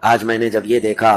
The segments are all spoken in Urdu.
آج میں نے جب یہ دیکھا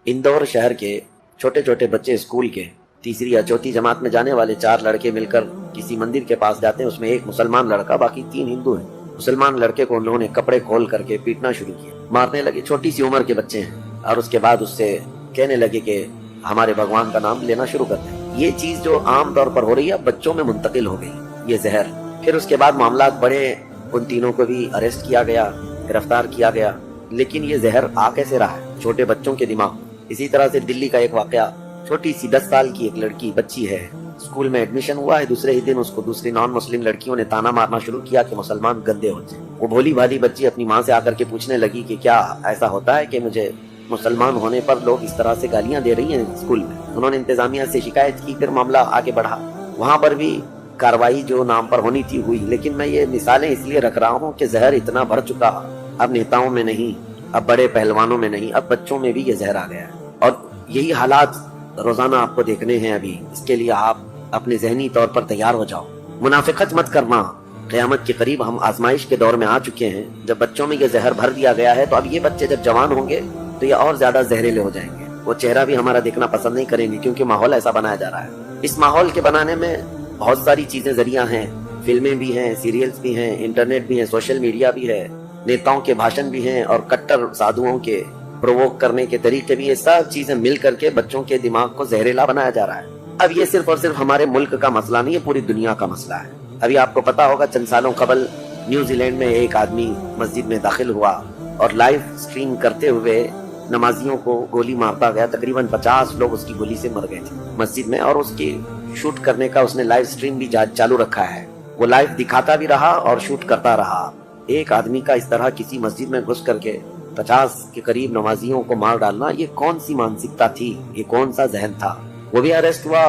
اندور شہر کے چھوٹے چھوٹے بچے اسکول کے تیسری یا چوتھی جماعت میں جانے والے 4 لڑکے مل کر کسی مندر کے پاس جاتے ہیں، اس میں ایک مسلمان لڑکا، باقی 3 ہندو ہیں۔ مسلمان لڑکے کو انہوں نے کپڑے کھول کر کے پیٹنا شروع کیا، مارنے لگے، چھوٹی سی عمر کے بچے ہیں، اور اس کے بعد اس سے کہنے لگے کہ ہمارے بھگوان کا نام لینا شروع کرتے ہیں۔ یہ چیز جو عام طور پر ہو رہی ہے بچوں میں منتقل ہو گئی، یہ زہر۔ پھر اس کے بعد معاملات بڑھے، ان تینوں کو بھی اریسٹ کیا گیا، گرفتار کیا گیا، لیکن یہ زہر آ کیسے رہا ہے چھوٹے بچوں کے دماغ۔ اسی طرح سے دلی کا ایک واقعہ، چھوٹی سی 10 سال کی ایک لڑکی بچی ہے، اسکول میں ایڈمیشن ہوا ہے، دوسرے ہی دن اس کو دوسری نان مسلم لڑکیوں نے تانا مارنا شروع کیا کہ مسلمان گندے ہوتے ہیں۔ وہ بھولی بھالی بچی اپنی ماں سے آ کر کے پوچھنے لگی کہ کیا ایسا ہوتا ہے کہ مجھے مسلمان ہونے پر لوگ اس طرح سے گالیاں دے رہی ہیں اسکول میں۔ انہوں نے انتظامیہ سے شکایت کی، پھر معاملہ آگے بڑھا، وہاں پر بھی کاروائی جو نام پر ہونی تھی ہوئی۔ لیکن میں یہ مثالیں اس لیے رکھ رہا ہوں کہ زہر اتنا بڑھ چکا، اب نیتاؤں میں نہیں، اب بڑے پہلوانوں میں نہیں، اب بچوں میں بھی یہ زہر آ گیا ہے، اور یہی حالات روزانہ آپ کو دیکھنے ہیں۔ ابھی اس کے لیے آپ اپنے ذہنی طور پر تیار ہو جاؤ، منافقت مت کرنا۔ قیامت کے قریب ہم آزمائش کے دور میں آ چکے ہیں، جب بچوں میں یہ زہر بھر دیا گیا ہے، تو اب یہ بچے جب جوان ہوں گے تو یہ اور زیادہ زہریلے ہو جائیں گے، وہ چہرہ بھی ہمارا دیکھنا پسند نہیں کریں گے، کیونکہ ماحول ایسا بنایا جا رہا ہے۔ اس ماحول کے بنانے میں بہت ساری چیزیں ذریعہ ہیں، فلمیں بھی ہیں، سیریلز بھی ہیں، انٹرنیٹ بھی ہیں، سوشل میڈیا بھی ہے، نیتاؤں کے بھاشن بھی ہیں، اور کٹر سادھوؤں کے پرووک کرنے کے طریقے بھی، یہ سب چیزیں مل کر کے بچوں کے دماغ کو زہریلا بنایا جا رہا ہے۔ اب یہ صرف اور صرف ہمارے ملک کا مسئلہ نہیں، یہ پوری دنیا کا مسئلہ ہے۔ ابھی آپ کو پتا ہوگا چند سالوں قبل نیوزی لینڈ میں ایک آدمی مسجد میں داخل ہوا اور لائیو سٹریم کرتے ہوئے نمازیوں کو گولی مارتا گیا، تقریباً 50 لوگ اس کی گولی سے مر گئے تھے مسجد میں، اور اس کی شوٹ کرنے کا اس نے لائیو سٹریم بھی چالو رکھا ہے، وہ لائیو دکھاتا بھی رہا اور شوٹ کرتا رہا۔ ایک آدمی کا اس طرح کسی مسجد میں گھس کر کے 50 کے قریب نمازیوں کو مار ڈالنا، یہ کون سی مانسکتا تھی، یہ کون سا ذہن تھا؟ وہ بھی اریسٹ ہوا،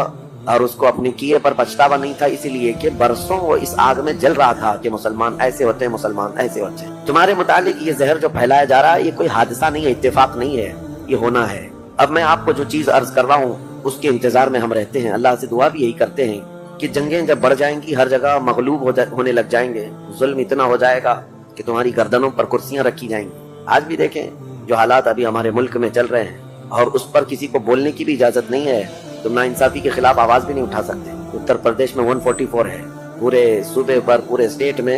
اور اس کو اپنے کیے پر پچھتاوا نہیں تھا، اسی لیے کہ برسوں وہ اس آگ میں جل رہا تھا کہ مسلمان ایسے ہوتے ہیں، مسلمان ایسے ہوتے ہیں۔ تمہارے متعلق یہ زہر جو پھیلایا جا رہا ہے، یہ کوئی حادثہ نہیں ہے، اتفاق نہیں ہے، یہ ہونا ہے۔ اب میں آپ کو جو چیز عرض کر رہا ہوں اس کے انتظار میں ہم رہتے ہیں، اللہ سے دعا بھی یہی کرتے ہیں کہ جنگیں جب بڑھ جائیں گی، ہر جگہ مغلوب ہونے لگ جائیں گے، ظلم اتنا ہو جائے گا کہ تمہاری گردنوں پر کرسیاں رکھی جائیں گی۔ آج بھی دیکھیں جو حالات ابھی ہمارے ملک میں چل رہے ہیں، اور اس پر کسی کو بولنے کی بھی اجازت نہیں ہے، تم ناانصافی کے خلاف آواز بھی نہیں اٹھا سکتے۔ اتر پردیش میں 144 ہے، پورے صوبے پر، پورے اسٹیٹ میں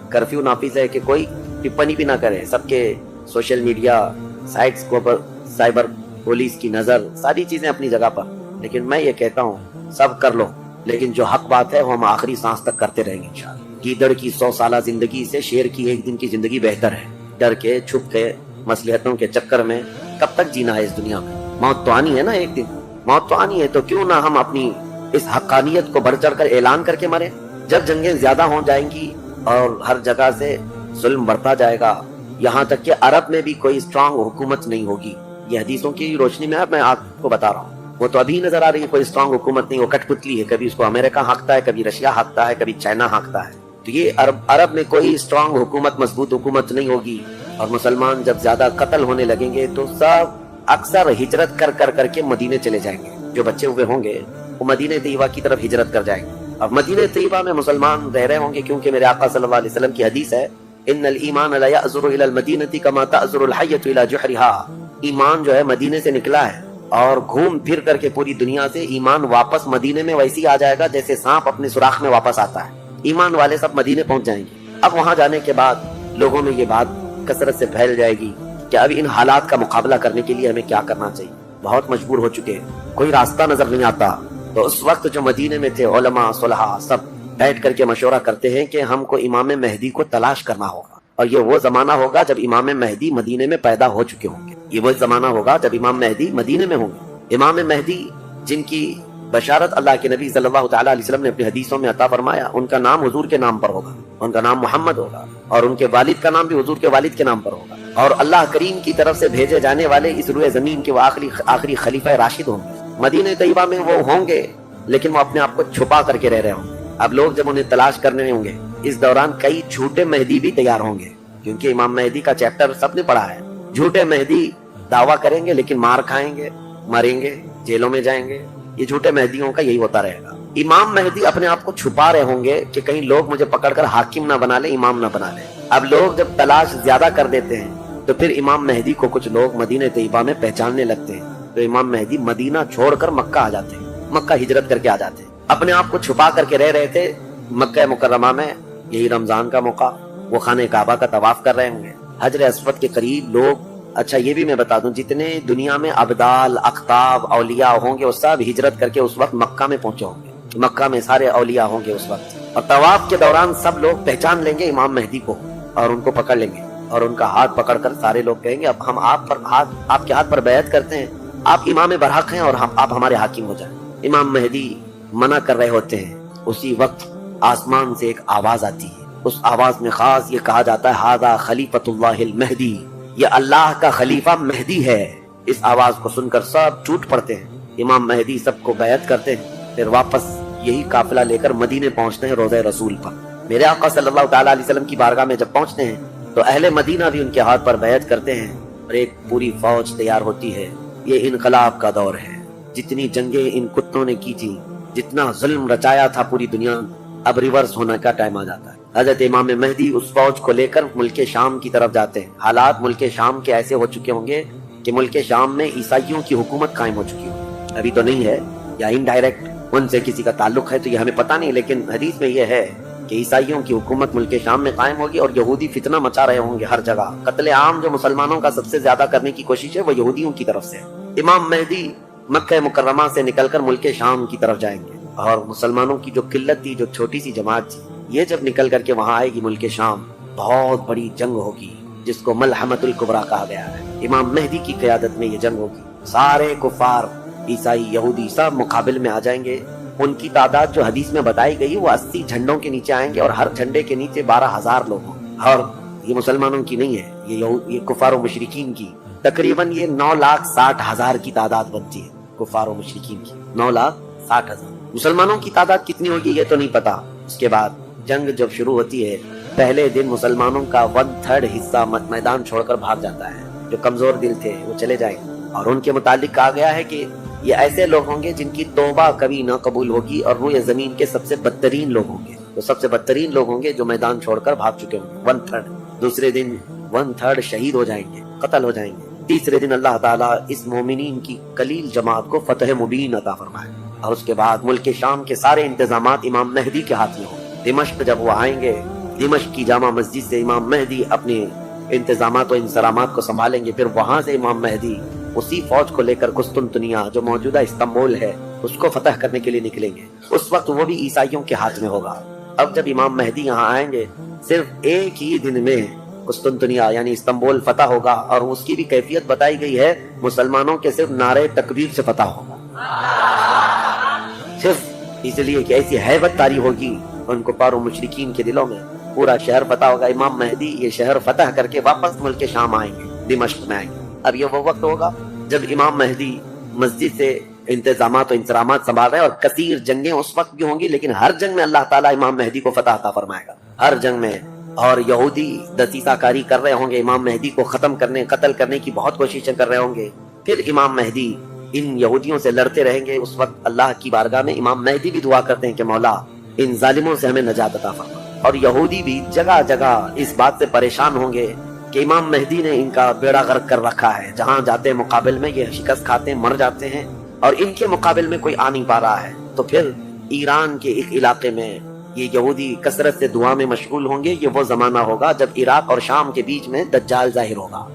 کرفیو نافذ ہے کہ کوئی ٹپنی بھی نہ کرے، سب کے سوشل میڈیا سائٹس کو پر سائبر پولیس کی نظر، ساری چیزیں اپنی جگہ پر۔ لیکن میں یہ کہتا ہوں سب کر لو، لیکن جو حق بات ہے وہ ہم آخری سانس تک کرتے رہیں گے انشاءاللہ۔ گیدڑ کی 100 سالہ زندگی سے شیر کی 1 دن کی زندگی بہتر ہے۔ ڈر کے، چھپ کے، مصلحتوں کے چکر میں کب تک جینا ہے اس دنیا میں؟ موت تو آنی ہے نا ایک دن، موت تو آنی ہے، تو کیوں نہ ہم اپنی اس حقانیت کو بڑھ چڑھ کر اعلان کر کے مریں؟ جب جنگیں زیادہ ہو جائیں گی اور ہر جگہ سے ظلم بڑھتا جائے گا، یہاں تک کہ عرب میں بھی کوئی اسٹرانگ حکومت نہیں ہوگی، یہ حدیثوں کی روشنی میں میں آپ کو بتا رہا ہوں، وہ تو ابھی نظر آ رہی ہے، کوئی اسٹرانگ حکومت نہیں، وہ کٹ پتلی ہے، کبھی اس کو امریکہ ہانکتا ہے، کبھی رشیا ہانکتا ہے، کبھی چائنا ہانکتا ہے۔ تو یہ عرب میں کوئی اسٹرانگ حکومت، مضبوط حکومت نہیں ہوگی، اور مسلمان جب زیادہ قتل ہونے لگیں گے تو سب اکثر ہجرت کر کے مدینے چلے جائیں گے، جو بچے ہوئے ہوں گے وہ مدینہ طیبہ کی طرف ہجرت کر جائیں گے۔ اب مدینہ طیبہ میں مسلمان رہ رہے ہوں گے، کیونکہ میرے آقا صلی اللہ علیہ وسلم کی حدیث ہے، ان الایمان لا یأزر الى المدینہ کما تأزر الحیۃ الى جحرها۔ ایمان جو ہے مدینے سے نکلا ہے، اور گھوم پھر کر کے پوری دنیا سے ایمان واپس مدینے میں ویسے ہی آ جائے گا جیسے سانپ اپنے سوراخ میں واپس آتا ہے۔ ایمان والے سب مدینے پہنچ جائیں گے۔ اب وہاں جانے کے بعد لوگوں میں یہ بات کثرت سے پھیل جائے گی کہ اب ان حالات کا مقابلہ کرنے کے لیے ہمیں کیا کرنا چاہیے، بہت مجبور ہو چکے ہیں، کوئی راستہ نظر نہیں آتا۔ تو اس وقت جو مدینے میں تھے علماء، صلحاء، سب بیٹھ کر کے مشورہ کرتے ہیں کہ ہم کو امام مہدی کو تلاش کرنا ہوگا، اور یہ وہ زمانہ ہوگا جب امام مہدی مدینے میں پیدا ہو چکے ہوں گے، یہ وہ زمانہ ہوگا جب امام مہدی مدینے میں ہوں گے۔ امام مہدی جن کی بشارت اللہ کے نبی صلی اللہ تعالیٰ علیہ وسلم نے اپنی حدیثوں میں عطا فرمایا، ان کا نام حضور کے نام پر ہوگا، ان کا نام محمد ہوگا، اور ان کے والد کا نام بھی حضور کے والد کے نام پر ہوگا، اور اللہ کریم کی طرف سے بھیجے جانے والے اس روئے زمین کے وہ آخری خلیفہ راشد ہوں گے۔ مدینہ طیبہ میں وہ ہوں گے، لیکن وہ اپنے آپ کو چھپا کر کے رہ رہے ہوں گے۔ اب لوگ جب انہیں تلاش کرنے ہوں گے، اس دوران کئی جھوٹے مہدی بھی تیار ہوں گے، کیونکہ امام مہدی کا چیپٹر سب نے پڑھا ہے۔ جھوٹے مہدی دعویٰ کریں گے لیکن مار کھائیں گے، مریں گے، جیلوں میں جائیں گے، یہ جھوٹے مہدیوں کا یہی ہوتا رہے گا۔ امام مہدی اپنے آپ کو چھپا رہے ہوں گے کہ کہیں لوگ مجھے پکڑ کر حاکم نہ بنا لیں، امام نہ بنا لیں۔ اب لوگ جب تلاش زیادہ کر دیتے ہیں تو پھر امام مہدی کو کچھ لوگ مدینہ طیبہ میں پہچاننے لگتے ہیں، تو امام مہدی مدینہ چھوڑ کر مکہ آ جاتے ہیں، مکہ ہجرت کر کے آ جاتے ہیں۔ اپنے آپ کو چھپا کر کے رہ رہے تھے مکہ مکرمہ میں، یہی رمضان کا موقع، وہ خانہ کعبہ کا طواف کر رہے ہوں گے، حجر اسود کے قریب لوگ۔ اچھا یہ بھی میں بتا دوں، جتنے دنیا میں ابدال، اقطاب، اولیاء ہوں گے وہ سب ہجرت کر کے اس وقت مکہ میں پہنچے ہوں گے، مکہ میں سارے اولیاء ہوں گے اس وقت، اور طواف کے دوران سب لوگ پہچان لیں گے امام مہدی کو اور ان کو پکڑ لیں گے، اور ان کا ہاتھ پکڑ کر سارے لوگ کہیں گے اب ہم آپ کے ہاتھ پر بیعت کرتے ہیں، آپ امام برحق ہیں اور آپ ہمارے حاکم ہو جائیں۔ امام مہدی منع کر رہے ہوتے ہیں، اسی وقت آسمان سے ایک آواز آتی ہے، اس آواز میں خاص یہ کہا جاتا ہے ھذا خلیفۃ اللہ المہدی، یہ اللہ کا خلیفہ مہدی ہے۔ اس آواز کو سن کر سب ٹوٹ پڑتے ہیں، امام مہدی سب کو بیعت کرتے ہیں، پھر واپس یہی قافلہ لے کر مدینے پہنچتے ہیں روضہ رسول پر۔ میرے آقا صلی اللہ تعالیٰ علیہ وسلم کی بارگاہ میں جب پہنچتے ہیں تو اہل مدینہ بھی ان کے ہاتھ پر بیعت کرتے ہیں، اور ایک پوری فوج تیار ہوتی ہے۔ یہ انقلاب کا دور ہے، جتنی جنگیں ان کتوں نے کی تھی، جتنا ظلم رچایا تھا پوری دنیا، اب ریورس ہونے کا ٹائم آ جاتا ہے۔ حضرت امام مہدی اس فوج کو لے کر ملک شام کی طرف جاتے ہیں۔ حالات ملک شام کے ایسے ہو چکے ہوں گے کہ ملک شام میں عیسائیوں کی حکومت قائم ہو چکی ہو، ابھی تو نہیں ہے، یا انڈائریکٹ ان سے کسی کا تعلق ہے تو یہ ہمیں پتہ نہیں، لیکن حدیث میں یہ ہے کہ عیسائیوں کی حکومت ملک شام میں قائم ہوگی، اور یہودی فتنہ مچا رہے ہوں گے ہر جگہ۔ قتل عام جو مسلمانوں کا سب سے زیادہ کرنے کی کوشش ہے وہ یہودیوں کی طرف سے۔ امام مہدی مکہ مکرمہ سے نکل کر ملک شام کی طرف جائیں گے، اور مسلمانوں کی جو قلت تھی، جو چھوٹی سی جماعت تھی، یہ جب نکل کر کے وہاں آئے گی ملک شام، بہت بڑی جنگ ہوگی جس کو ملحمۃ الکبریٰ کہا گیا ہے۔ امام مہدی کی قیادت میں یہ جنگ ہوگی، سارے کفار، عیسائی، یہودی سب مقابل میں آ جائیں گے۔ ان کی تعداد جو حدیث میں بتائی گئی وہ 80 جھنڈوں کے نیچے آئیں گے، اور ہر جھنڈے کے نیچے 12,000 لوگ ہوں، اور یہ مسلمانوں کی نہیں ہے، یہ کفار و مشرکین کی۔ تقریباً یہ 9,60,000 کی تعداد بنتی ہے کفار و مشرکین کی، 9,60,000۔ مسلمانوں کی تعداد کتنی ہوگی یہ تو نہیں پتا۔ اس کے بعد جنگ جب شروع ہوتی ہے، پہلے دن مسلمانوں کا 1/3 حصہ میدان چھوڑ کر بھاگ جاتا ہے، جو کمزور دل تھے وہ چلے جائیں، اور ان کے متعلق کہا گیا ہے کہ یہ ایسے لوگ ہوں گے جن کی توبہ کبھی نہ قبول ہوگی، اور روئے زمین کے سب سے بدترین لوگ ہوں گے، تو سب سے بدترین لوگ ہوں گے جو میدان چھوڑ کر بھاگ چکے ہوں گے 1/3۔ دوسرے دن 1/3 شہید ہو جائیں گے، قتل ہو جائیں گے۔ تیسرے دن اللہ تعالیٰ اس مومنین کی قلیل جماعت کو فتح مبین عطا فرمائے، اور اس کے بعد ملک شام کے سارے انتظامات امام مہدی کے ہاتھ میں ہوں۔ دمشق جب وہ آئیں گے، دمشق کی جامع مسجد سے امام مہدی اپنے انتظامات و انصرامات کو سنبھالیں گے، پھر وہاں سے امام مہدی اسی فوج کو لے کر قسطنطنیہ جو موجودہ استنبول ہے اس کو فتح کرنے کے لیے نکلیں گے۔ اس وقت وہ بھی عیسائیوں کے ہاتھ میں ہوگا۔ اب جب امام مہدی یہاں آئیں گے، صرف ایک ہی دن میں قسطنطنیہ یعنی استنبول فتح ہوگا، اور اس کی بھی کیفیت بتائی گئی ہے، مسلمانوں کے صرف نعرے تکبیر سے فتح ہوگا، صرف اس لیے کہ ایسی ہیبت طاری ہوگی ان کفار و مشرکین کے دلوں میں، پورا شہر فتح ہوگا۔ امام مہدی یہ شہر فتح کر کے واپس ملک شام آئیں گے، دمشق میں آئیں گے۔ اب یہ وہ وقت ہوگا جب امام مہدی مسجد سے انتظامات و انصرامات سنبھال رہے ہیں، اور کثیر جنگیں اس وقت بھی ہوں گی، لیکن ہر جنگ میں اللہ تعالیٰ امام مہدی کو فتح عطا فرمائے گا، ہر جنگ میں۔ اور یہودی دسیسہ کاری کر رہے ہوں گے، امام مہدی کو ختم کرنے، قتل کرنے کی بہت کوششیں کر رہے ہوں گے، پھر امام مہدی ان یہودیوں سے لڑتے رہیں گے۔ اس وقت اللہ کی بارگاہ میں امام مہدی بھی دعا کرتے ہیں کہ مولا ان ظالموں سے ہمیں نجات عطا فرما، اور یہودی بھی جگہ جگہ اس بات سے پریشان ہوں گے کہ امام مہدی نے ان کا بیڑا غرق کر رکھا ہے، جہاں جاتے ہیں مقابل میں یہ شکست کھاتے ہیں، مر جاتے ہیں، اور ان کے مقابل میں کوئی آ نہیں پا رہا ہے۔ تو پھر ایران کے ایک علاقے میں یہ یہودی کثرت سے دعا میں مشغول ہوں گے۔ یہ وہ زمانہ ہوگا جب عراق اور شام کے بیچ میں دجال ظاہر ہوگا۔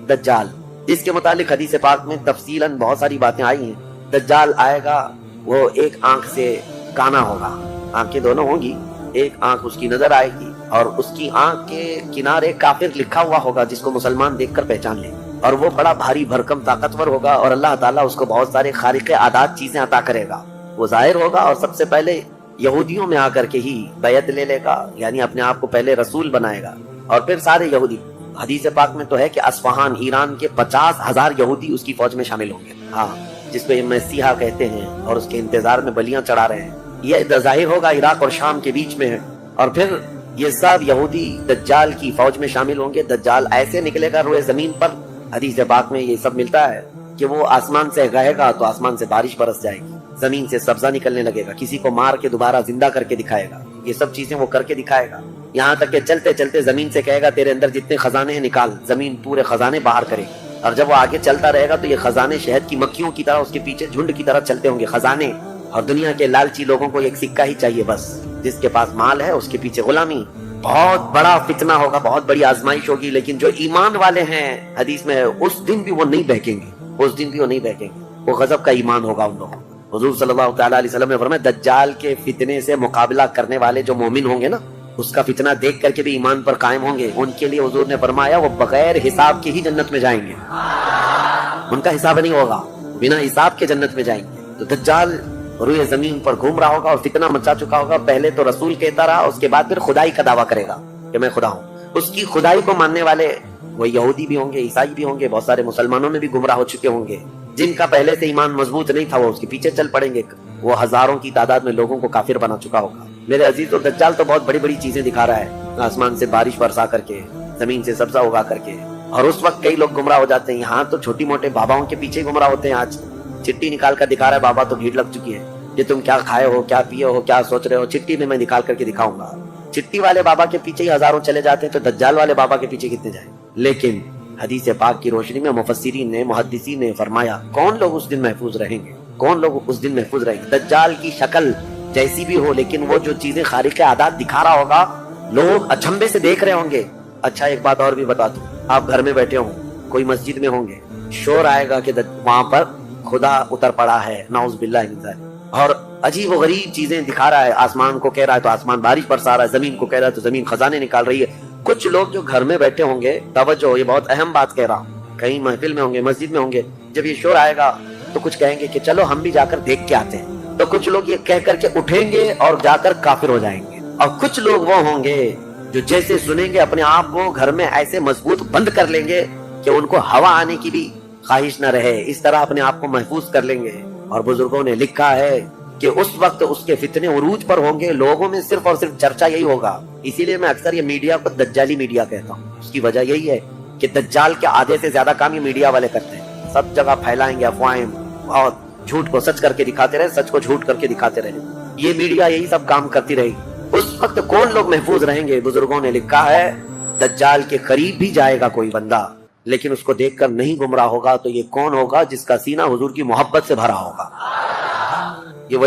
دجال، اس کے متعلق حدیث پاک میں تفصیلاً بہت ساری باتیں آئی ہیں۔ دجال آئے گا، وہ ایک آنکھ سے کانا ہوگا، آنکھیں دونوں ہوں گی، ایک آنکھ اس کی نظر آئے گی، اور اس کی آنکھ کے کنارے کافر لکھا ہوا ہوگا جس کو مسلمان دیکھ کر پہچان لیں، اور وہ بڑا بھاری بھرکم طاقتور ہوگا، اور اللہ تعالیٰ اس کو بہت سارے خارق عادات چیزیں عطا کرے گا۔ وہ ظاہر ہوگا اور سب سے پہلے یہودیوں میں آ کر کے ہی بیعت لے لے گا، یعنی اپنے آپ کو پہلے رسول بنائے گا، اور پھر سارے یہودی۔ حدیث پاک میں تو ہے کہ اصفہان ایران کے 50,000 یہودی اس کی فوج میں شامل ہوں گے، ہاں، جس کو یہ مسیحا کہتے ہیں، اور اس کے انتظار میں بلیاں چڑھا رہے ہیں۔ یہ ظاہر ہوگا عراق اور شام کے بیچ میں ہے، اور پھر یہ سب یہودی دجال کی فوج میں شامل ہوں گے۔ دجال ایسے نکلے گا روئے زمین پر، حدیث پاک میں یہ سب ملتا ہے کہ وہ آسمان سے گئے گا تو آسمان سے بارش برس جائے گی، زمین سے سبزہ نکلنے لگے گا، کسی کو مار کے دوبارہ زندہ کر کے دکھائے گا، یہ سب چیزیں وہ کر کے دکھائے گا۔ یہاں تک کہ چلتے چلتے زمین سے کہے گا تیرے اندر جتنے خزانے ہیں نکال، زمین پورے خزانے باہر کرے گی، اور جب وہ آگے چلتا رہے گا تو یہ خزانے شہد کی مکھیوں کی طرح اس کے پیچھے جھنڈ کی طرح چلتے ہوں گے خزانے. اور دنیا کے لالچی لوگوں کو ایک سکہ ہی چاہیے بس، جس کے پاس مال ہے اس کے پیچھے غلامی. بہت بڑا فتنہ ہوگا، بہت بڑی آزمائش ہوگی، لیکن جو ایمان والے ہیں حدیث میں اس دن بھی وہ نہیں بہکیں گے، اس دن بھی وہ نہیں بہکیں گے. وہ غضب کا ایمان ہوگا ان لوگوں. حضور صلی اللہ تعالیٰ علیہ وسلم نے فرمایا دجال کے فتنے سے مقابلہ کرنے والے جو مومن ہوں گے نا، اس کا فتنہ دیکھ کر کے بھی ایمان پر قائم ہوں گے، ان کے لیے حضور نے فرمایا وہ بغیر حساب کے ہی جنت میں جائیں گے. ان کا حساب نہیں ہوگا، بنا حساب کے جنت میں جائیں گے. تو دجال روئے زمین پر گھوم رہا ہوگا اور فتنہ مچا چکا ہوگا. پہلے تو رسول کہتا رہا، اس کے بعد پھر خدائی کا دعویٰ کرے گا کہ میں خدا ہوں. اس کی خدائی کو ماننے والے وہ یہودی بھی ہوں گے، عیسائی بھی ہوں گے، بہت سارے مسلمانوں میں بھی گمراہ ہو چکے ہوں گے. جن کا پہلے سے ایمان مضبوط نہیں تھا وہ اس کے پیچھے چل پڑیں گے. وہ ہزاروں کی تعداد میں لوگوں کو کافر بنا چکا ہوگا. میرے عزیز، دجال تو بہت بڑی بڑی چیزیں دکھا رہا ہے، آسمان سے بارش برسا کر کے، زمین سے سبزہ اگا کر کے. اور اس وقت کئی لوگ گمراہ ہو جاتے ہیں. یہاں تو چھوٹی موٹے باباؤں کے پیچھے گمراہ ہوتے ہیں. آج چٹھی نکال کر دکھا رہا ہے بابا، تو بھیڑ لگ چکی ہے کہ تم کیا کھائے ہو، کیا پیے ہو، کیا سوچ رہے ہو، چٹھی میں نکال کر کے دکھاؤں گا. چٹھی والے بابا کے پیچھے ہی ہزاروں چلے جاتے ہیں، تو دجال والے بابا کے پیچھے کتنے جائیں. لیکن حدیث پاک کی روشنی میں مفسرین نے، محدثین نے فرمایا کون لوگ اس دن محفوظ رہیں گے، کون لوگ اس دن محفوظ رہیں گے. دجال کی شکل جیسی بھی ہو، لیکن وہ جو چیزیں خارق عادات دکھا رہا ہوگا لوگ اچھمبے سے دیکھ رہے ہوں گے. اچھا ایک بات اور بھی بتا دوں، آپ گھر میں بیٹھے ہوں، کوئی مسجد میں ہوں گے، شور آئے گا کہ وہاں پر خدا اتر پڑا ہے، نعوذ باللہ من ذالک، اور عجیب و غریب چیزیں دکھا رہا ہے. آسمان کو کہہ رہا ہے تو آسمان بارش برسا رہا ہے، زمین کو کہہ رہا ہے تو زمین خزانے نکال رہی ہے. کچھ لوگ جو گھر میں بیٹھے ہوں گے، توجہ یہ بہت اہم بات کہہ رہا ہوں، کہیں محفل میں ہوں گے، مسجد میں ہوں گے، جب یہ شور آئے گا تو کچھ کہیں گے کہ چلو ہم بھی جا کر دیکھ کے آتے ہیں. تو کچھ لوگ یہ کہہ کر کے اٹھیں گے اور جا کر کافر ہو جائیں گے. اور کچھ لوگ وہ ہوں گے جو جیسے سنیں گے اپنے آپ کو گھر میں ایسے مضبوط بند کر لیں گے کہ ان کو ہوا آنے کی بھی خواہش نہ رہے، اس طرح اپنے آپ کو محفوظ کر لیں گے. اور بزرگوں نے لکھا ہے کہ اس وقت اس کے فتنے عروج پر ہوں گے، لوگوں میں صرف اور صرف چرچا یہی ہوگا. اسی لیے میں اکثر یہ میڈیا کو دجالی میڈیا کہتا ہوں. اس کی وجہ یہی ہے کہ دجال کے آدھے سے زیادہ کام یہ میڈیا والے کرتے ہیں. سب جگہ پھیلائیں گے افواہیں، اور جھوٹ کو سچ کر کے دکھاتے رہے، سچ کو جھوٹ کر کے دکھاتے رہے. یہ میڈیا یہی سب کام کرتی رہی. اس وقت کون لوگ محفوظ رہیں گے؟ بزرگوں نے لکھا ہے دجال کے قریب بھی جائے گا کوئی بندہ، لیکن اس کو دیکھ کر نہیں گمراہ ہوگا. تو یہ کون ہوگا؟ جس کا سینہ حضور کی محبت سے بھرا ہوگا. یہ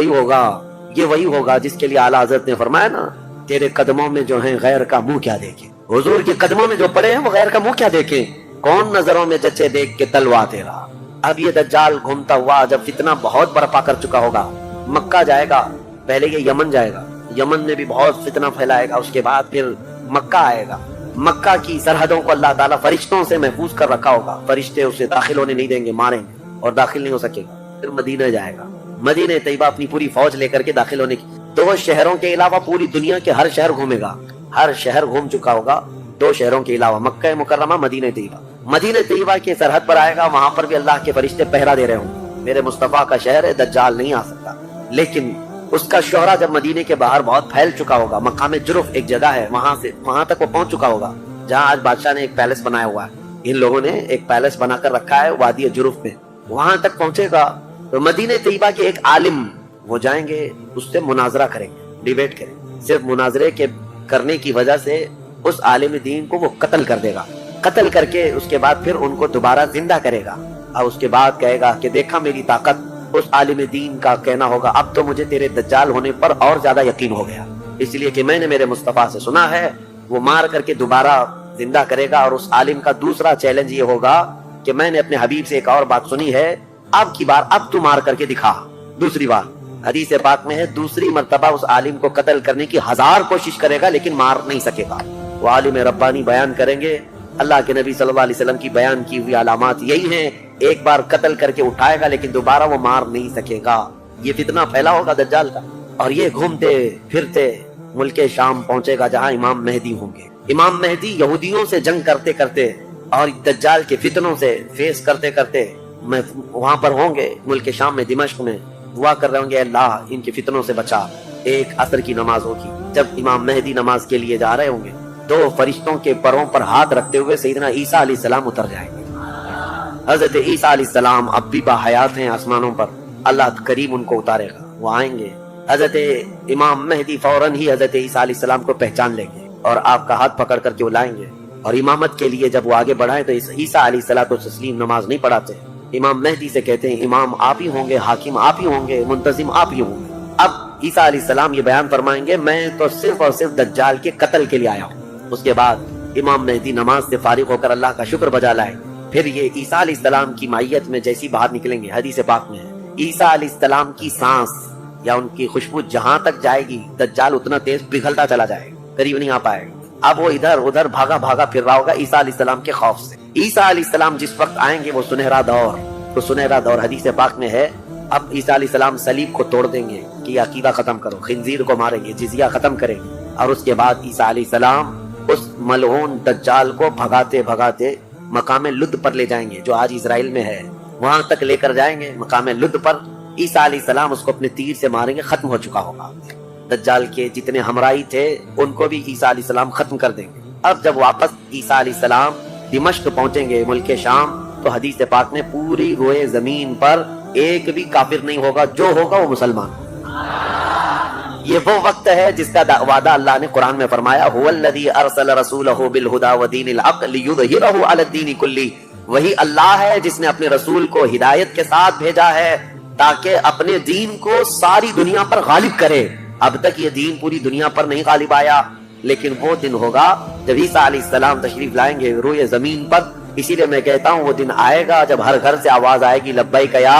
وہی ہوگا جس کے لیے اعلیٰ حضرت نے فرمایا نا، تیرے قدموں میں جو ہیں غیر کا منہ کیا دیکھیں. حضور کے قدموں میں جو پڑے ہیں وہ غیر کا منہ کیا دیکھیں. کون نظروں میں جچے دیکھ کے تلوا تیرا. اب یہ دجال گھومتا ہوا جب فتنہ بہت برپا کر چکا ہوگا، مکہ جائے گا، پہلے یہ یمن جائے گا، یمن میں بھی بہت فتنہ پھیلائے گا، اس کے بعد پھر مکہ آئے گا. مکہ کی سرحدوں کو اللہ تعالیٰ فرشتوں سے محفوظ کر رکھا ہوگا. فرشتے اسے داخل ہونے نہیں دیں گے، ماریں گے اور داخل نہیں ہو سکے گا. پھر مدینہ جائے گا، مدینہ طیبہ اپنی پوری فوج لے کر کے داخل ہونے کی. 2 شہروں کے علاوہ پوری دنیا کے ہر شہر گھومے گا. ہر شہر گھوم چکا ہوگا 2 شہروں کے علاوہ، مکہ مکرمہ، مدینہ طیبہ. مدینہ طیبہ کی سرحد پر آئے گا، وہاں پر بھی اللہ کے فرشتے پہرا دے رہے ہوں. میرے مصطفیٰ کا شہر ہے، دجال نہیں آ سکتا. لیکن اس کا شہرہ جب مدینے کے باہر بہت پھیل چکا ہوگا، مقام جرف ایک جگہ ہے، وہاں تک وہ پہنچ چکا ہوگا جہاں آج بادشاہ نے ایک پیلس بنایا ہوا ہے. ان لوگوں نے ایک پیلس بنا کر رکھا ہے وادی جرف میں. وہاں تک پہنچے گا تو مدینہ طیبہ کے ایک عالم وہ جائیں گے، اس سے مناظرہ کریں گے، ڈیبیٹ کریں گے. صرف مناظرے کے کرنے کی وجہ سے اس عالم دین کو وہ قتل کر دے گا. قتل کر کے اس کے بعد پھر ان کو دوبارہ زندہ کرے گا، اور اس کے بعد کہے گا کہ دیکھا میری طاقت. اس عالم دین کا کہنا ہوگا اب تو مجھے تیرے دجال ہونے پر اور زیادہ یقین ہو گیا، اس لیے کہ میں نے میرے مصطفیٰ سے سنا ہے. وہ مار کر کے دوبارہ زندہ کرے گا. اور اس عالم کا دوسرا چیلنج یہ ہوگا کہ میں نے اپنے حبیب سے ایک اور بات سنی ہے، اب کی بار اب تو مار کر کے دکھا. دوسری بار حدیث پاک میں ہے دوسری مرتبہ اس عالم کو قتل کرنے کی 1000 کوشش کرے گا لیکن مار نہیں سکے گا. وہ عالم ربانی بیان کریں گے، اللہ کے نبی صلی اللہ علیہ وسلم کی بیان کی ہوئی علامات یہی ہیں، ایک بار قتل کر کے اٹھائے گا لیکن دوبارہ وہ مار نہیں سکے گا. یہ فتنہ پھیلا ہوگا دجال کا. اور یہ گھومتے پھرتے ملک شام پہنچے گا جہاں امام مہدی ہوں گے. امام مہدی یہودیوں سے جنگ کرتے کرتے اور دجال کے فتنوں سے فیس کرتے کرتے وہاں پر ہوں گے ملک شام میں، دمشق میں. دعا کر رہے ہوں گے اللہ ان کے فتنوں سے بچا. ایک عصر کی نماز ہوگی، جب امام مہدی نماز کے لیے جا رہے ہوں گے، 2 فرشتوں کے پروں پر ہاتھ رکھتے ہوئے سیدنا عیسیٰ علیہ السلام اتر جائیں گے. حضرت عیسیٰ علیہ السلام اب بھی باحیات ہیں آسمانوں پر، اللہ کریم ان کو اتارے گا. وہ آئیں گے، حضرت امام مہدی فوراً ہی حضرت عیسیٰ علیہ السلام کو پہچان لیں گے اور آپ کا ہاتھ پکڑ کر کے وہ لائیں گے، اور امامت کے لیے جب وہ آگے بڑھائیں تو عیسیٰ علیہ الصلوۃ والتسلیم نماز نہیں پڑھاتے، امام مہدی سے کہتے ہیں امام آپ ہی ہوں گے، حاکم آپ ہی ہوں گے، منتظم آپ ہی ہوں گے۔ اب عیسیٰ علیہ السلام یہ بیان فرمائیں گے میں تو صرف اور صرف دجال کے قتل کے لیے آیا ہوں۔ اس کے بعد امام مہدی نماز سے فارغ ہو کر اللہ کا شکر بجا لائیں، پھر یہ عیسیٰ علیہ السلام کی معیت میں جیسی باہر نکلیں گے، حدیث پاک میں ہے عیسیٰ علیہ السلام کی سانس یا ان کی خوشبو جہاں تک جائے گی دجال اتنا تیز پگھلتا چلا جائے گا، قریب نہیں آ پائے گا۔ اب وہ ادھر ادھر بھاگا بھاگا پھر رہا ہوگا عیسیٰ علیہ السلام کے خوف سے۔ عیسیٰ علیہ السلام جس وقت آئیں گے وہ سنہرا دور، تو سنہرا دور حدیث پاک میں ہے اب عیسیٰ علیہ السلام صلیب کو توڑ دیں گے کہ عقیدہ ختم کرو، خنزیر کو ماریں گے، جزیہ ختم کریں گے، اور اس کے بعد عیسیٰ علیہ السلام اس ملعون دجال کو بھگاتے بھگاتے مقام لد پر لے جائیں گے جو آج اسرائیل میں ہے، وہاں تک لے کر جائیں گے مقام لد پر۔ عیسیٰ علیہ السلام اس کو اپنے تیر سے ماریں گے، ختم ہو چکا ہوگا۔ دجال کے جتنے ہمراہی تھے ان کو بھی عیسیٰ علیہ السلام ختم کر دیں گے۔ اب جب واپس عیسیٰ علیہ السلام دمشق پہنچیں گے ملک شام، تو حدیث پاک میں پوری روئے زمین پر ایک بھی کافر نہیں ہوگا، جو ہوگا وہ مسلمان ہوگا۔ یہ وہ وقت ہے جس کا وعدہ اللہ نے قرآن میں فرمایا هو الذی ارسل رسولہ بالہدی ودین الحق لیظہرہ علی الدین کلہ، وہی اللہ ہے جس نے اپنے رسول کو ہدایت کے ساتھ بھیجا ہے تاکہ اپنے دین کو ساری دنیا پر غالب کرے۔ اب تک یہ دین پوری دنیا پر نہیں غالب آیا، لیکن وہ دن ہوگا جب عیسیٰ علیہ السلام تشریف لائیں گے روئے زمین پر۔ اسی لیے میں کہتا ہوں وہ دن آئے گا جب ہر گھر سے آواز آئے گی لبیک یا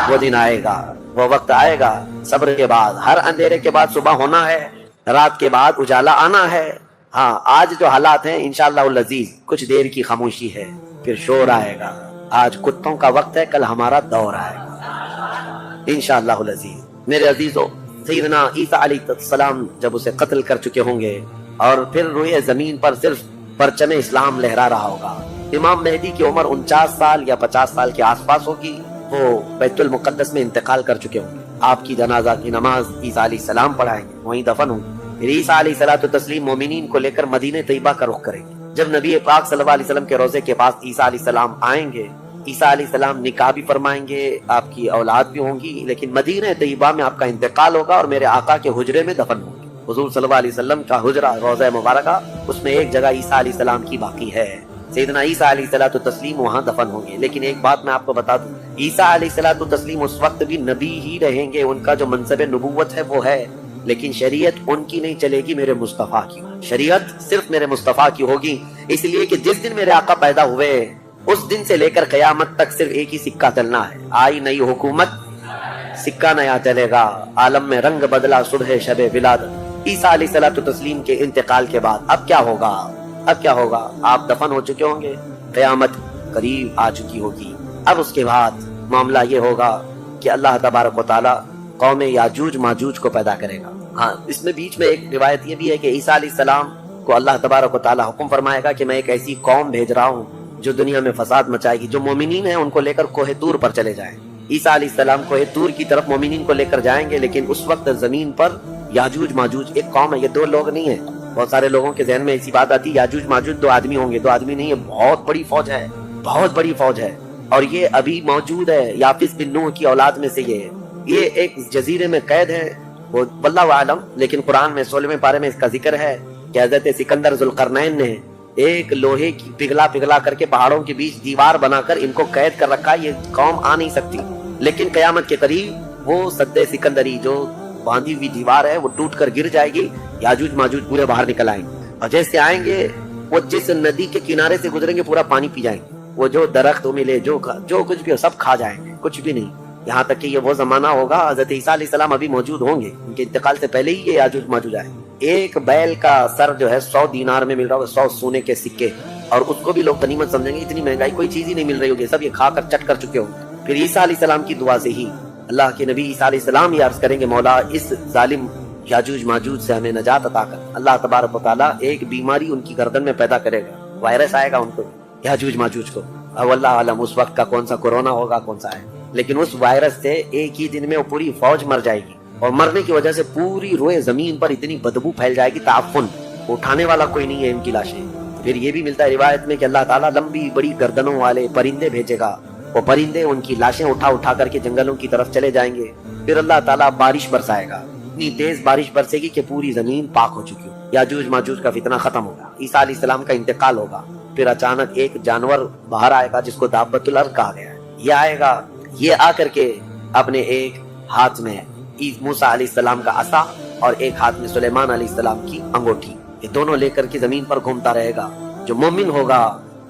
وہ دن آئے گا، وہ وقت آئے گا۔ صبر کے بعد، ہر اندھیرے کے بعد صبح ہونا ہے، رات کے بعد اجالا آنا ہے۔ ہاں آج جو حالات ہیں انشاءاللہ العزیز کچھ دیر کی خاموشی ہے، پھر شور آئے گا۔ آج کتوں کا وقت ہے، کل ہمارا دور آئے گا انشاءاللہ العزیز۔ میرے عزیزو، سیدنا عیسیٰ علیہ السلام جب اسے قتل کر چکے ہوں گے اور پھر روئے زمین پر صرف پرچم اسلام لہرا رہا ہوگا، امام مہدی کی عمر 49 سال یا 50 سال کے آس پاس ہوگی، وہ بیت المقدس میں انتقال کر چکے ہوں گے۔ آپ کی جنازہ کی نماز عیسیٰ علیہ السلام پڑھائیں گے، وہیں دفن ہوں گے۔ پھر عیسیٰ علیہ الصلوۃ والتسلیم مومنین کو لے کر مدینہ طیبہ کا رخ کریں گے۔ جب نبی پاک صلی اللہ علیہ وسلم کے روضے کے پاس عیسیٰ علیہ السلام آئیں گے، عیسیٰ علیہ السلام نکاح بھی فرمائیں گے، آپ کی اولاد بھی ہوں گی، لیکن مدینہ طیبہ میں آپ کا انتقال ہوگا اور میرے آقا کے حجرے میں دفن ہوں گے۔ حضور صلی اللہ علیہ وسلم کا حجرہ روضہ مبارکہ، اس میں ایک جگہ عیسیٰ علیہ السلام کی باقی ہے، سیدنا عیسیٰ علیہ الصلوۃ والتسلیم وہاں دفن ہوں گے۔ لیکن ایک بات میں آپ کو بتا دوں، عیسیٰ علیہ الصلوۃ والتسلیم اس وقت بھی نبی ہی رہیں گے، ان کا جو منصب نبوت ہے وہ ہے، لیکن شریعت ان کی نہیں چلے گی، میرے مصطفیٰ کی شریعت صرف میرے مصطفیٰ کی ہوگی۔ اس لیے کہ جس دن میرے آقا پیدا ہوئے اس دن سے لے کر قیامت تک صرف ایک ہی سکہ چلنا ہے، آئی نئی حکومت سکہ نیا چلے گا، عالم میں رنگ بدلا صبح شب ولادت۔ عیسیٰ علیہ الصلوۃ والتسلیم کے انتقال کے بعد اب کیا ہوگا؟ اب کیا ہوگا؟ آپ دفن ہو چکے ہوں گے، قیامت قریب آ چکی ہوگی۔ اب اس کے بعد معاملہ یہ ہوگا کہ اللہ تبارک و تعالی قوم یاجوج ماجوج کو پیدا کرے گا۔ ہاں اس میں بیچ میں ایک روایت یہ بھی ہے کہ عیسیٰ علیہ السلام کو اللہ تبارک و تعالی حکم فرمائے گا کہ میں ایک ایسی قوم بھیج رہا ہوں جو دنیا میں فساد مچائے گی، جو مومنین ہیں ان کو لے کر کوہ طور پر چلے جائیں۔ عیسیٰ علیہ السلام کوہ طور کی طرف مومنین کو لے کر جائیں گے، لیکن اس وقت زمین پر یاجوج ماجوج ایک قوم ہے، یہ دو لوگ نہیں ہیں۔ بہت سارے لوگوں کے ذہن میں ایسی بات آتی ہے یاجوج ماجوج دو آدمی ہوں گے، دو آدمی نہیں ہے، بہت بڑی فوج ہے، بہت بڑی فوج ہے، اور یہ ابھی موجود ہے، یافس بن نوح کی اولاد میں سے یہ ایک جزیرے میں قید ہے، وہ واللہ عالم، لیکن قرآن میں 16ویں پارے میں اس کا ذکر ہے کہ حضرت سکندر ذوالقرنین نے ایک لوہے کی پگھلا کر کے پہاڑوں کے بیچ دیوار بنا کر ان کو قید کر رکھا، یہ قوم آ نہیں سکتی، لیکن قیامت کے قریب وہ سد سکندری جو باندھی ہوئی دیوار ہے وہ ٹوٹ کر گر جائے گی، یاجوج ماجوج پورے باہر نکل آئیں گے، اور جیسے آئیں گے وہ جس ندی کے کنارے سے گزریں گے پورا پانی پی جائیں گے، وہ جو درخت ملے جو کچھ بھی ہو سب کھا جائیں گے، کچھ بھی نہیں، یہاں تک کہ یہ وہ زمانہ ہوگا حضرت عیسیٰ علیہ السلام ابھی موجود ہوں گے، ان کے انتقال سے پہلے ہی یہ یاجوج ماجوج آئے۔ ایک بیل کا سر جو ہے 100 دینار میں مل رہا ہوگا، 100 سونے کے سکے، اور اس کو بھی لوگ غنیمت سمجھیں گے، اتنی مہنگائی کوئی چیز ہی نہیں مل رہی ہوگی، سب یہ کھا کر چٹ کر چکے ہوں گے۔ پھر عیسیٰ علیہ السلام کی دعا سے ہی اللہ کے نبی عیسیٰ علیہ السلام یہ عرض کریں گے مولا اس ظالم یاجوج ماجوج سے ہمیں نجات عطا کر۔ اللہ تبارک و تعالیٰ ایک بیماری ان کی گردن میں پیدا کرے گا، وائرس آئے گا ان کو، یاجوج ماجوج کو، اب اللہ عالم اس وقت کا کون سا کورونا ہوگا کون سا ہے، لیکن اس وائرس سے ایک ہی دن میں وہ پوری فوج مر جائے گی، اور مرنے کی وجہ سے پوری روئے زمین پر اتنی بدبو پھیل جائے گی، تعفن، اٹھانے والا کوئی نہیں ہے ان کی لاشیں۔ پھر یہ بھی ملتا ہے روایت میں کہ اللہ تعالیٰ لمبی بڑی گردنوں والے پرندے بھیجے گا، وہ پرندے ان کی لاشیں اٹھا کر کے جنگلوں کی طرف چلے جائیں گے، پھر اللہ تعالیٰ بارش برسائے گا، اتنی تیز بارش برسے گی کہ پوری زمین پاک ہو چکی ہو، یاجوج ماجوج کا فتنہ ختم ہوگا، عیسیٰ علیہ السلام کا انتقال ہوگا، پھر اچانک ایک جانور باہر آئے گا جس کو دابۃ الارض کہا گیا ہے، یہ آئے گا، یہ آ کر کے اپنے ایک ہاتھ میں موسیٰ علیہ السلام کا عصا اور ایک ہاتھ میں سلیمان علیہ السلام کی انگوٹھی، یہ دونوں لے کر کے زمین پر گھومتا رہے گا۔ جو مومن ہوگا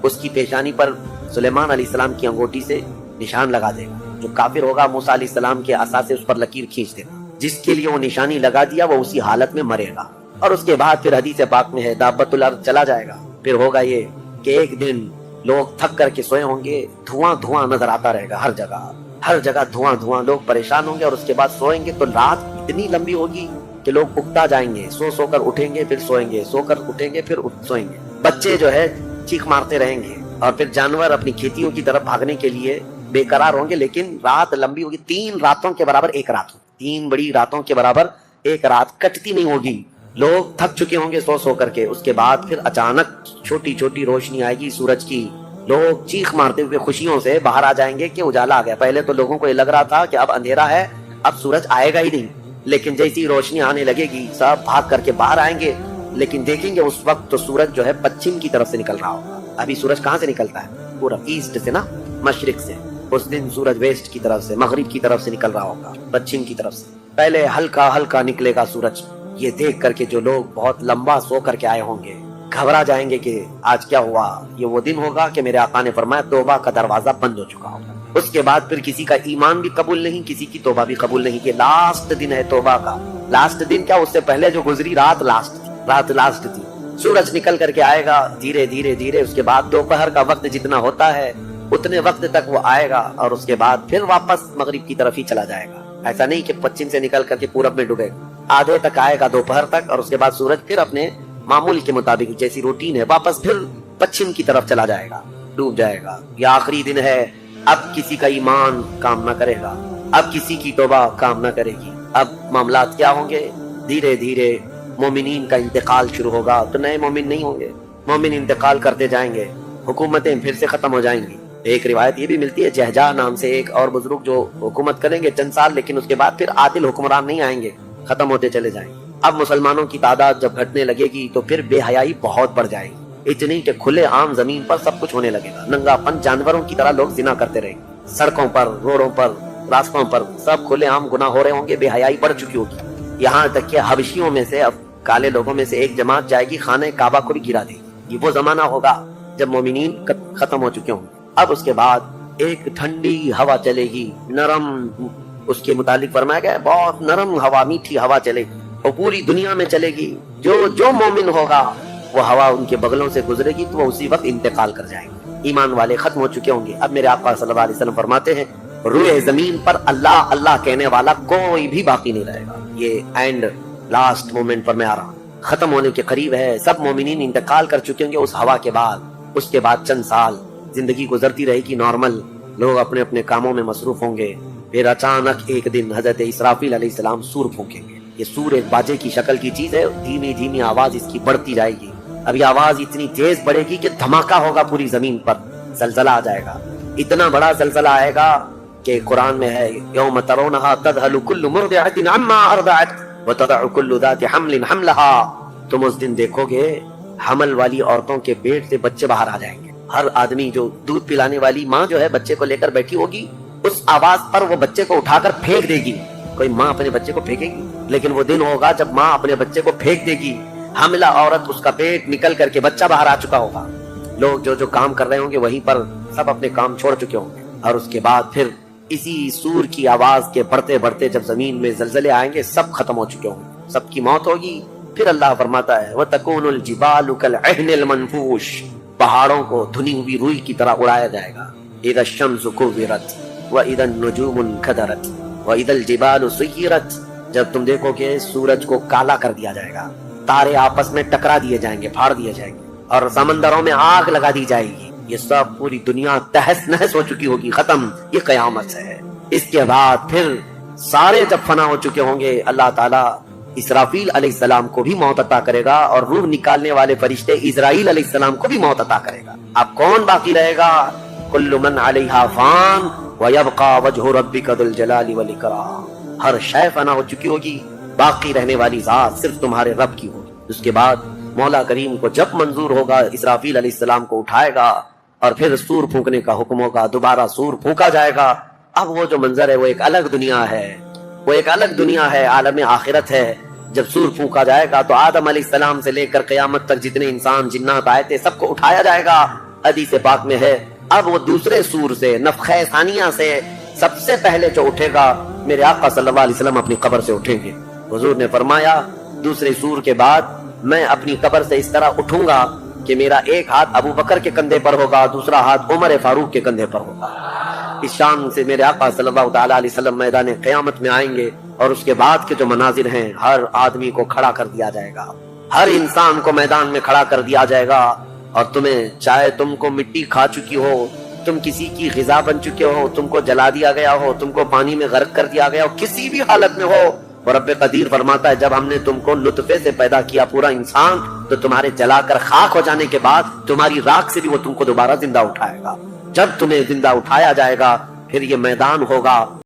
اس کی پیشانی پر سلیمان علیہ السلام کی انگوٹھی سے نشان لگا دے گا، جو کافر ہوگا موسیٰ علیہ السلام کے عصا سے اس پر لکیر کھینچ دے گا، جس کے لیے وہ نشانی لگا دیا وہ اسی حالت میں مرے گا۔ اور اس کے بعد پھر حدیث پاک میں ہے دابۃ الارض چلا جائے گا، پھر ہوگا یہ کہ ایک دن لوگ تھک کر کے سوئے ہوں گے، دھواں دھواں نظر آتا رہے گا، ہر جگہ دھواں دھواں، لوگ پریشان ہوں گے، اور اس کے بعد سوئیں گے تو رات اتنی لمبی ہوگی کہ لوگ اکتا جائیں گے، سو کر اٹھیں گے پھر سوئیں گے، سو کر اٹھیں گے پھر سوئیں گے، بچے جو ہے چیخ مارتے رہیں گے، اور پھر جانور اپنی کھیتیوں کی طرف بھاگنے کے لیے بے قرار ہوں گے، لیکن رات لمبی ہوگی، 3 راتوں کے برابر ایک رات ہوگی، 3 بڑی راتوں کے برابر ایک رات کٹتی نہیں ہوگی، لوگ تھک چکے ہوں گے سو کر کے، اس کے بعد پھر اچانک چھوٹی چھوٹی روشنی آئے گی سورج کی، لوگ چیخ مارتے ہوئے خوشیوں سے باہر آ جائیں گے کہ اجالا آ گیا۔ پہلے تو لوگوں کو یہ لگ رہا تھا کہ اب اندھیرا ہے، اب سورج آئے گا ہی نہیں، لیکن جیسی روشنی آنے لگے گی سب بھاگ کر کے باہر آئیں گے، لیکن دیکھیں گے اس وقت تو سورج جو ہے پچھم کی طرف سے نکل رہا ہوگا۔ ابھی سورج کہاں سے نکلتا ہے؟ پورا ایسٹ سے نا، مشرق سے، اس دن سورج ویسٹ کی طرف سے، مغرب کی طرف سے نکل رہا ہوگا، پچھم کی طرف سے، پہلے ہلکا ہلکا نکلے گا سورج۔ یہ دیکھ کر کے جو لوگ بہت لمبا سو کر کے آئے ہوں گے گھبرا جائیں گے کہ آج کیا ہوا، یہ وہ دن ہوگا کہ میرے آقا نے فرمایا توبہ کا دروازہ بند ہو چکا ہوگا۔ اس کے بعد پھر کسی کا ایمان بھی قبول نہیں، کسی کی توبہ بھی قبول نہیں، کہ لاسٹ دن ہے توبہ کا۔ لاسٹ دن کیا، اس سے پہلے جو گزری رات لاسٹ تھی۔ سورج نکل کر کے آئے گا دھیرے دھیرے، اس کے بعد دوپہر کا وقت جتنا ہوتا ہے اتنے وقت تک وہ آئے گا، اور اس کے بعد پھر واپس مغرب کی طرف ہی چلا جائے گا۔ ایسا نہیں کہ پچھم سے نکل کر کے پورب میں ڈوبے گا، آدھے تک آئے گا دوپہر تک، اور اس کے بعد سورج پھر اپنے معمول کے مطابق جیسی روٹین ہے واپس پھر پچھم کی طرف چلا جائے گا، ڈوب جائے گا۔ یہ آخری دن ہے، اب کسی کا ایمان کام نہ کرے گا، اب کسی کی توبہ کام نہ کرے گی۔ اب معاملات کیا ہوں گے، دھیرے دھیرے مومنین کا انتقال شروع ہوگا، تو نئے مومن نہیں ہوں گے، مومن انتقال کرتے جائیں گے، حکومتیں پھر سے ختم ہو جائیں گی۔ ایک روایت یہ بھی ملتی ہے جہجہ نام سے ایک اور بزرگ جو حکومت کریں گے چند سال، لیکن اس کے بعد پھر عادل حکمران نہیں آئیں گے، ختم ہوتے چلے جائیں گے۔ اب مسلمانوں کی تعداد جب گھٹنے لگے گی تو پھر بے حیائی بہت بڑھ جائے گی، اتنی کہ کھلے عام زمین پر سب کچھ ہونے لگے گا، ننگا پن جانوروں کی طرح لوگ زنا کرتے رہیں گے، سڑکوں پر، روڈوں پر، راستوں پر سب کھلے عام گناہ ہو رہے ہوں گے، بے حیائی بڑھ چکی ہوگی، یہاں تک کہ حبشیوں میں سے اب کالے لوگوں میں سے ایک جماعت جائے گی خانہ کعبہ کو بھی گرا دے گی۔ یہ وہ زمانہ ہوگا جب مومنین ختم ہو چکے ہوں گے۔ اب اس کے بعد ایک ٹھنڈی ہوا چلے گی، نرم، اس کے متعلق فرمایا گیا ہے بہت نرم ہوا، میٹھی ہوا چلے گی، اور پوری دنیا میں چلے گی، جو مومن ہوگا وہ ہوا ان کے بغلوں سے گزرے گی تو وہ اسی وقت انتقال کر جائیں گے، ایمان والے ختم ہو چکے ہوں گے۔ اب میرے آقا صلی اللہ علیہ وسلم فرماتے ہیں روئے زمین پر اللہ اللہ کہنے والا کوئی بھی باقی نہیں رہے گا۔ یہ اینڈ لاسٹ مومنٹ پر میں آ رہا ہوں، ختم ہونے کے قریب ہے، سب مومنین انتقال کر چکے ہوں گے اس ہوا کے بعد۔ اس کے بعد چند سال زندگی گزرتی رہے گی نارمل، لوگ اپنے اپنے کاموں میں مصروف ہوں گے، پھر اچانک ایک دن حضرت اسرافیل علیہ السلام سور پھونکیں گے۔ یہ سور ایک باجے کی شکل کی چیز ہے، دھیمی دھیمی آواز اس کی بڑھتی جائے گی، اب یہ آواز اتنی تیز بڑھے گی کہ دھماکہ ہوگا پوری زمین پر، زلزلہ آ جائے گا، اتنا بڑا زلزلہ آئے گا کہ قرآن میں ہے یوم ترونہا تذہل کل مرضعۃ عما ارضعت وتضع کل ذات حمل حملہا، تم اس دن دیکھو گے حمل والی عورتوں کے پیٹ سے بچے باہر آ جائیں گے، ہر آدمی جو دودھ پلانے والی ماں جو ہے بچے کو لے کر بیٹھی ہوگی، اس آواز پر وہ بچے کو اٹھا کر پھینک دے گی۔ کوئی ماں اپنے بچے کو پھینکے گی؟ لیکن وہ دن ہوگا جب ماں اپنے بچے کو پھینک دے گی، حاملہ عورت اس کا پیٹ نکل کر کے بچہ باہر آ چکا ہوگا، لوگ جو کام کر رہے ہوں گے وہیں پر سب اپنے کام چھوڑ چکے ہوں گے، اور اس کے بعد پھر اسی سور کی آواز کے بڑھتے بڑھتے جب زمین میں زلزلے آئیں گے سب ختم ہو چکے ہوں گے، سب کی موت ہوگی۔ پھر اللہ فرماتا ہے وَتَكُونُ الْجِبَالُ كَالْعِهْنِ الْمَنْفُوشِ، پہاڑوں کو دھنی ہوئی روئی کی طرح اڑایا جائے گا۔ اِذَا الشَّمْسُ كُوِّرَتْ وَإِذَا النُّجُومُ انكَدَرَتْ وَإِذَا الْجِبَالُ سُيِّرَتْ، جب تم دیکھو کہ سورج کو کالا کر دیا جائے گا، تارے آپس میں ٹکرا دیے جائیں گے، پھاڑ دیے جائیں گے، اور سمندروں میں آگ لگا دی جائے گی، یہ سب پوری دنیا تہس نہس ہو چکی ہوگی، ختم، یہ قیامت ہے۔ اس کے بعد پھر سارے جب فنا ہو چکے ہوں گے، اللہ تعالیٰ اسرافیل علیہ السلام کو بھی موت عطا کرے گا، اور روح نکالنے والے فرشتے اسرائیل علیہ السلام کو بھی موت عطا کرے گا۔ اب کون باقی رہے گا؟ کل من علیہا فان ویبقى وجہ ربک ذو الجلال والاکرام، ہر شے فنا ہو چکی ہوگی، باقی رہنے والی ذات صرف تمہارے رب کی ہوگی۔ اس کے بعد مولا کریم کو جب منظور ہوگا اسرافیل علیہ السلام کو اٹھائے گا اور پھر سور پھونکنے کا حکم ہوگا، دوبارہ سور پھونکا جائے گا۔ اب وہ جو منظر ہے وہ ایک الگ دنیا ہے، وہ ایک الگ دنیا ہے، عالم آخرت ہے۔ جب سور پھونکا جائے گا تو آدم علیہ السلام سے لے کر قیامت تک جتنے انسان جنات آئے تھے سب کو اٹھایا جائے گا۔ حدیث پاک میں ہے اب وہ دوسرے سور سے، نفخہ ثانیہ سے سب سے پہلے جو اٹھے گا میرے آقا صلی اللہ علیہ وسلم اپنی قبر سے اٹھیں گے۔ حضور نے فرمایا دوسرے سور کے بعد میں اپنی قبر سے اس طرح اٹھوں گا کہ میرا ایک ہاتھ ابو بکر کے کندھے پر ہوگا، دوسرا ہاتھ عمر فاروق کے کندھے پر ہوگا۔ اس شان سے میرے آقا صلی اللہ تعالی علیہ وسلم میدان قیامت میں آئیں گے، اور اس کے بعد کے جو مناظر ہیں ہر آدمی کو کھڑا کر دیا جائے گا، ہر انسان کو میدان میں کھڑا کر دیا جائے گا، اور تمہیں چاہے تم کو مٹی کھا چکی ہو، تم کسی کی غذا بن چکے ہو، تم کو جلا دیا گیا ہو، تم کو پانی میں غرق کر دیا گیا ہو، کسی بھی حالت میں ہو، اور رب قدیر فرماتا ہے جب ہم نے تم کو نطفے سے پیدا کیا پورا انسان، تو تمہارے جلا کر خاک ہو جانے کے بعد تمہاری راکھ سے بھی وہ تم کو دوبارہ زندہ اٹھائے گا۔ جب تمہیں زندہ اٹھایا جائے گا پھر یہ میدان ہوگا